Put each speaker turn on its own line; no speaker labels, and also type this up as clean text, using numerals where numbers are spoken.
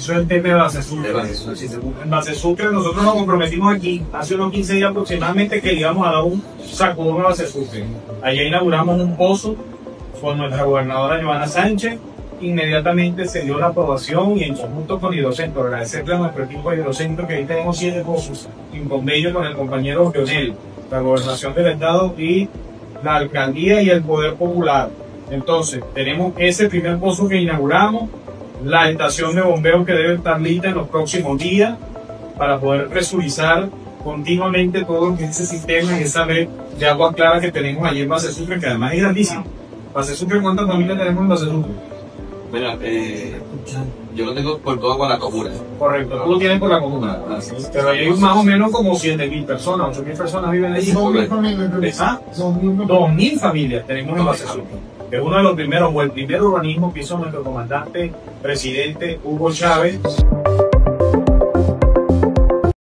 Eso es el tema de Base Sucre. En Base Sucre nosotros nos comprometimos aquí hace unos 15 días aproximadamente que íbamos a dar un sacudón a Base Sucre. Allá inauguramos un pozo con nuestra gobernadora Joana Sánchez. Inmediatamente se dio la aprobación y en conjunto con Hidrocentro, agradecerle a nuestro equipo de Hidrocentro que ahí tenemos 7 pozos en convenio con el compañero Lionel, la gobernación del estado y la alcaldía y el poder popular. Entonces tenemos ese primer pozo que inauguramos, la estación de bombeo que debe estar lista en los próximos días para poder presurizar continuamente todo ese sistema y esa red de agua clara que tenemos allí en Base Sucre, que además es grandísimo. Base Sucre, ¿cuántas familias tenemos en Base Sucre?
Mira, yo lo tengo por toda la comuna.
Correcto, tú lo tienes por la comuna. Pero hay más o menos como 7.000 personas, 8.000 personas viven allí. 2.000 familias tenemos en Base Sucre. Es uno de los primeros, o el primer urbanismo que hizo nuestro comandante, presidente Hugo Chávez.